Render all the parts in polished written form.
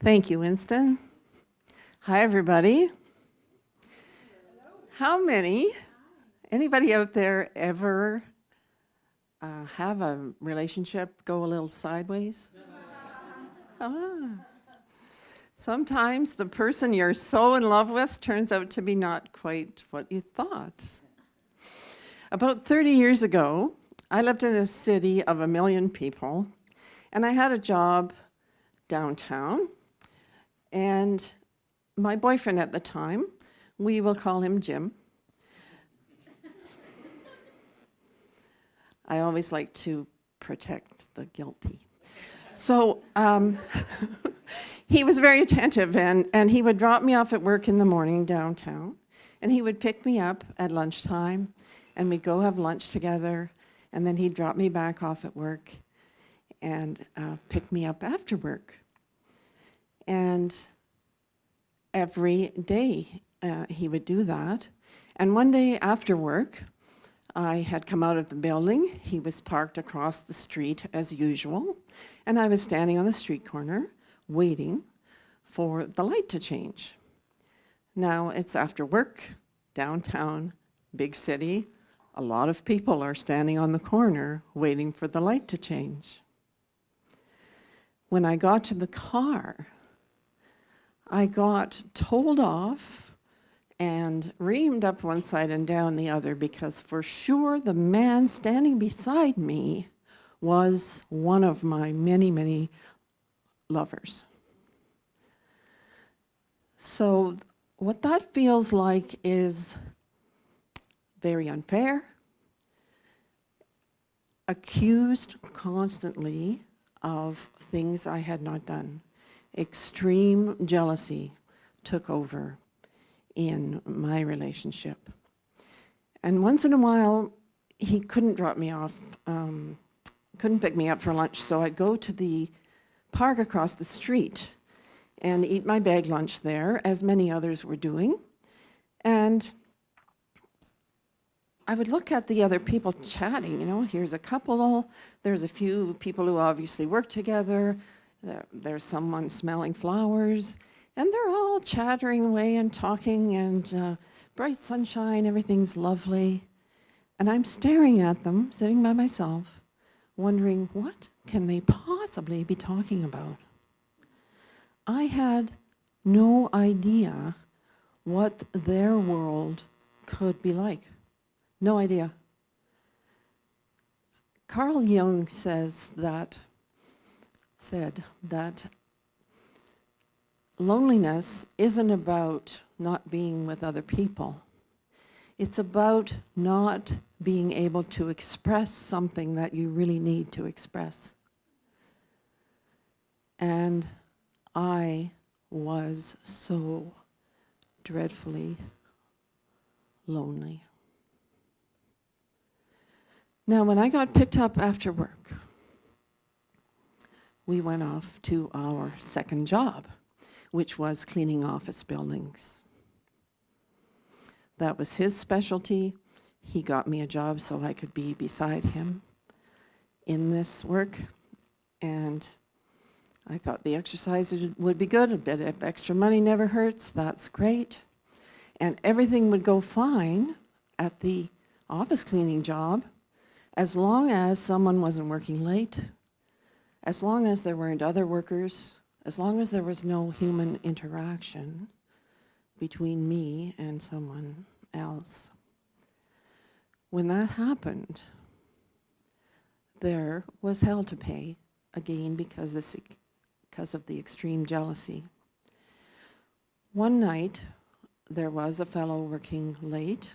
Thank you, Winston. Hi, everybody. How many, anybody out there ever have a relationship go a little sideways? Sometimes the person you're so in love with turns out to be not quite what you thought. About 30 years ago, I lived in a city of 1 million people, and I had a job downtown. And my boyfriend at the time, we will call him Jim. I always like to protect the guilty. So he was very attentive, and he would drop me off at work in the morning downtown, and he would pick me up at lunchtime, and we'd go have lunch together, and then he'd drop me back off at work and pick me up after work. And every day he would do that. And one day after work, I had come out of the building. He was parked across the street as usual. And I was standing on the street corner waiting for the light to change. Now it's after work, downtown, big city. A lot of people are standing on the corner waiting for the light to change. When I got to the car, I got told off and reamed up one side and down the other, because for sure the man standing beside me was one of my many, many lovers. So what that feels like is very unfair, accused constantly of things I had not done. Extreme jealousy took over in my relationship. And once in a while, he couldn't drop me off, couldn't pick me up for lunch, so I'd go to the park across the street and eat my bag lunch there, as many others were doing. And I would look at the other people chatting, you know, here's a couple, there's a few people who obviously work together, there's someone smelling flowers, and they're all chattering away and talking, and bright sunshine, everything's lovely. And I'm staring at them, sitting by myself, wondering, what can they possibly be talking about? I had no idea what their world could be like. No idea. Carl Jung said that loneliness isn't about not being with other people. It's about not being able to express something that you really need to express. And I was so dreadfully lonely. Now, when I got picked up after work, we went off to our second job, which was cleaning office buildings. That was his specialty. He got me a job so I could be beside him in this work. And I thought the exercise would be good. A bit of extra money never hurts. That's great. And everything would go fine at the office cleaning job, as long as someone wasn't working late, as long as there weren't other workers, as long as there was no human interaction between me and someone else. When that happened, there was hell to pay, again, because of the extreme jealousy. One night, there was a fellow working late.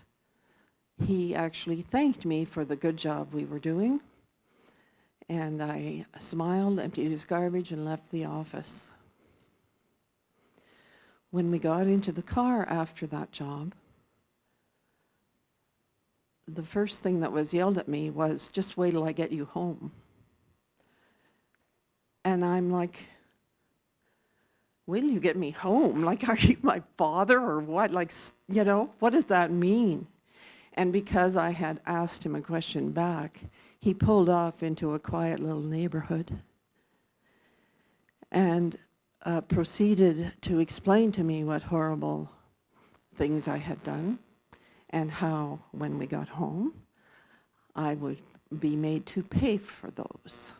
He actually thanked me for the good job we were doing, and I smiled, emptied his garbage, and left the office. When we got into the car after that job, the first thing that was yelled at me was, "Just wait till I get you home." And I'm like, wait till you get me home? Like, are you my father or what? Like, you know, what does that mean? And because I had asked him a question back, he pulled off into a quiet little neighborhood. And proceeded to explain to me what horrible things I had done and how, when we got home, I would be made to pay for those.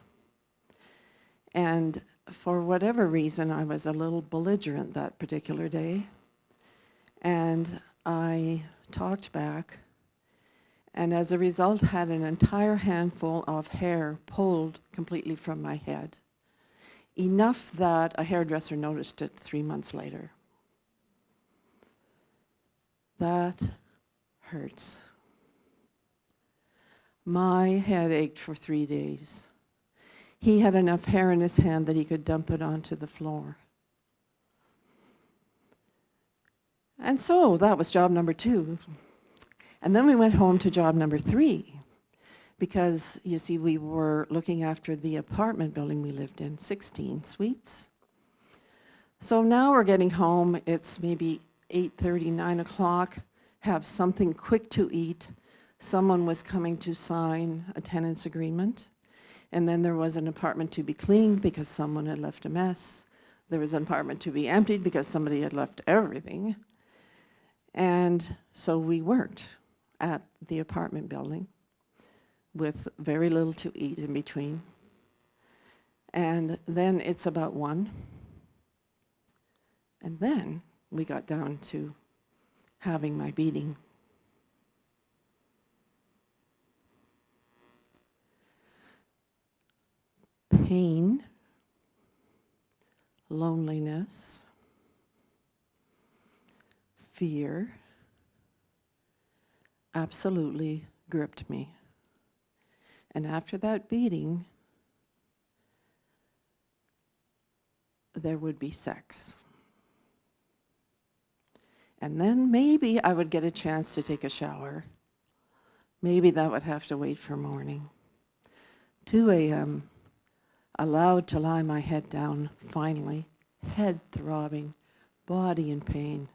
And for whatever reason, I was a little belligerent that particular day, and I talked back, and as a result had an entire handful of hair pulled completely from my head. Enough that a hairdresser noticed it 3 months later. That hurts. My head ached for 3 days. He had enough hair in his hand that he could dump it onto the floor. And so that was job number 2. And then we went home to job number 3. Because, you see, we were looking after the apartment building we lived in, 16 suites. So now we're getting home, it's maybe 8:30, 9 o'clock, have something quick to eat. Someone was coming to sign a tenant's agreement. And then there was an apartment to be cleaned because someone had left a mess. There was an apartment to be emptied because somebody had left everything. And so we worked at the apartment building with very little to eat in between. And then it's about 1. And then we got down to having my beating. Pain, loneliness, fear absolutely gripped me. And after that beating, there would be sex. And then maybe I would get a chance to take a shower. Maybe that would have to wait for morning. 2 a.m., allowed to lie my head down, finally, head throbbing, body in pain,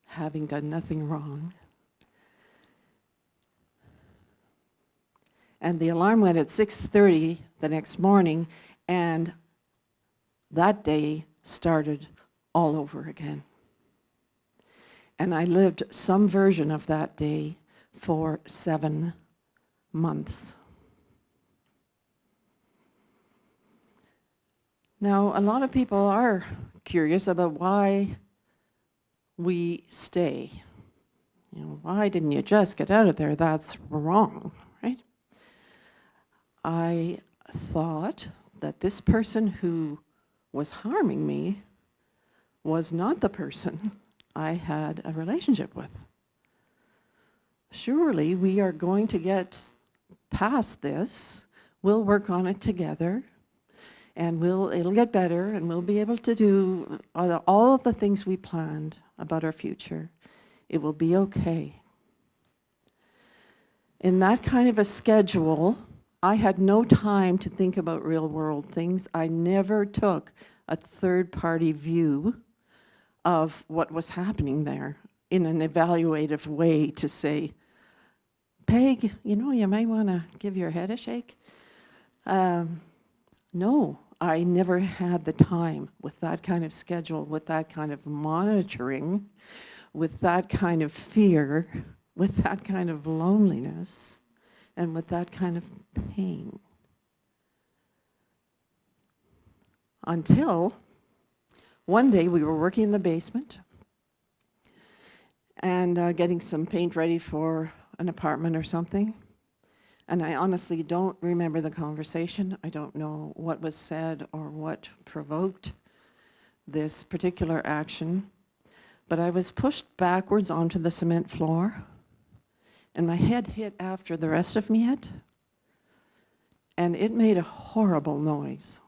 having done nothing wrong. And the alarm went at 6:30 the next morning, and that day started all over again. And I lived some version of that day for 7 months. Now, a lot of people are curious about why we stay. You know, why didn't you just get out of there? That's wrong, right? I thought that this person who was harming me was not the person I had a relationship with. Surely we are going to get past this. We'll work on it together, and it'll get better, and we'll be able to do all of the things we planned about our future. It will be okay. In that kind of a schedule, I had no time to think about real world things. I never took a third-party view of what was happening there in an evaluative way to say, Peg, you know, you might want to give your head a shake. No, I never had the time with that kind of schedule, with that kind of monitoring, with that kind of fear, with that kind of loneliness, and with that kind of pain. Until one day we were working in the basement and getting some paint ready for an apartment or something. And I honestly don't remember the conversation. I don't know what was said or what provoked this particular action. But I was pushed backwards onto the cement floor, and my head hit after the rest of me had, and it made a horrible noise.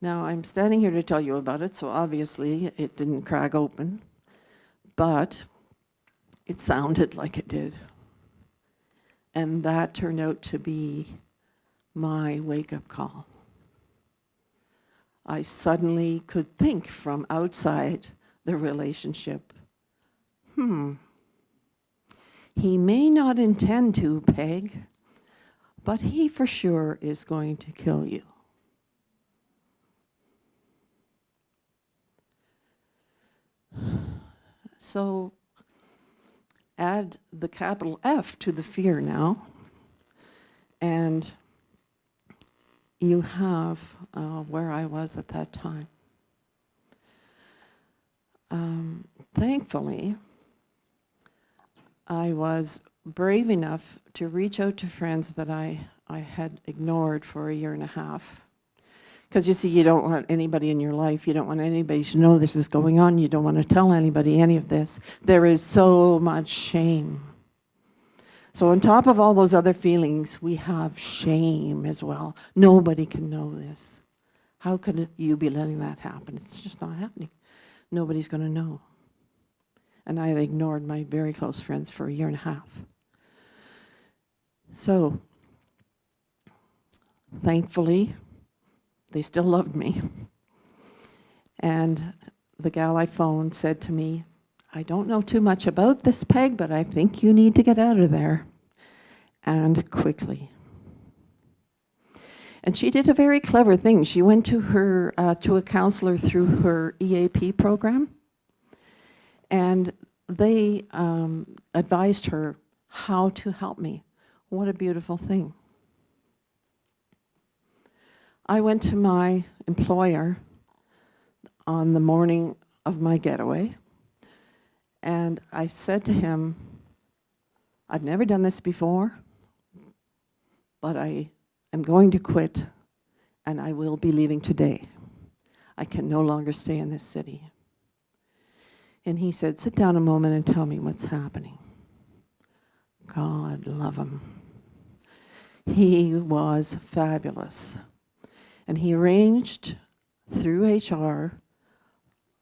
Now, I'm standing here to tell you about it, so obviously it didn't crack open, but it sounded like it did. And that turned out to be my wake-up call. I suddenly could think from outside the relationship, he may not intend to, Peg, but he for sure is going to kill you. So add the capital F to the fear now, and you have where I was at that time. Thankfully, I was brave enough to reach out to friends that I had ignored for 1.5 years. Because you see, you don't want anybody in your life, you don't want anybody to know this is going on, you don't want to tell anybody any of this. There is so much shame. So on top of all those other feelings, we have shame as well. Nobody can know this. How could you be letting that happen? It's just not happening. Nobody's going to know. And I had ignored my very close friends for 1.5 years. So, thankfully, they still loved me. And the gal I phoned said to me, I don't know too much about this, Peg, but I think you need to get out of there. And quickly. And she did a very clever thing. She went to her to a counselor through her EAP program. And they advised her how to help me. What a beautiful thing. I went to my employer on the morning of my getaway, and I said to him, I've never done this before, but I am going to quit, and I will be leaving today. I can no longer stay in this city. And he said, sit down a moment and tell me what's happening. God love him. He was fabulous. And he arranged through HR,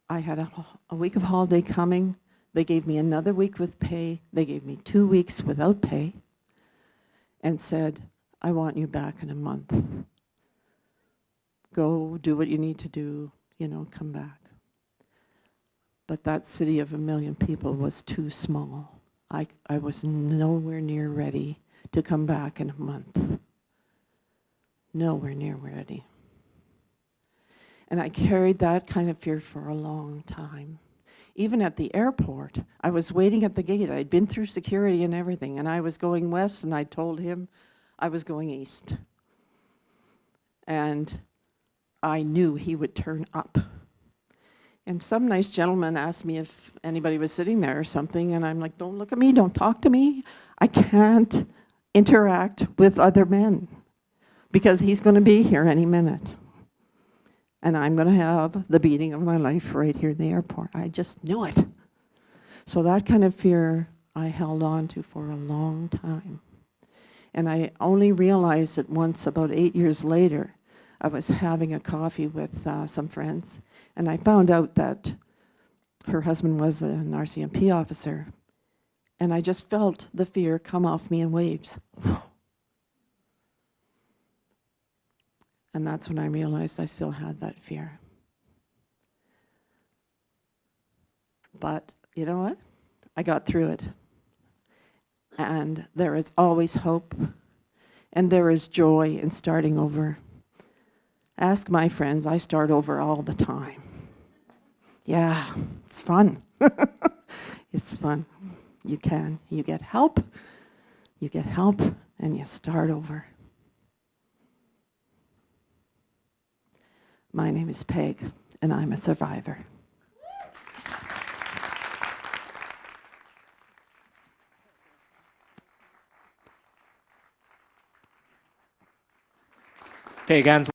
I had a week of holiday coming. They gave me another week with pay. They gave me 2 weeks without pay and said, I want you back in a month. Go do what you need to do, you know, come back. But that city of 1 million people was too small. I was nowhere near ready to come back in a month. Nowhere near ready. And I carried that kind of fear for a long time. Even at the airport, I was waiting at the gate. I'd been through security and everything, and I was going west, and I told him I was going east. And I knew he would turn up. And some nice gentleman asked me if anybody was sitting there or something, and I'm like, don't look at me, don't talk to me. I can't interact with other men because he's going to be here any minute. And I'm going to have the beating of my life right here in the airport. I just knew it. So that kind of fear I held on to for a long time. And I only realized it once, about 8 years later. I was having a coffee with some friends, and I found out that her husband was an RCMP officer. And I just felt the fear come off me in waves. And that's when I realized I still had that fear. But you know what? I got through it. And there is always hope. And there is joy in starting over. Ask my friends, I start over all the time. Yeah, it's fun. It's fun. You can. You get help. You get help, and you start over. My name is Peg, and I'm a survivor. Peg, Ainsley.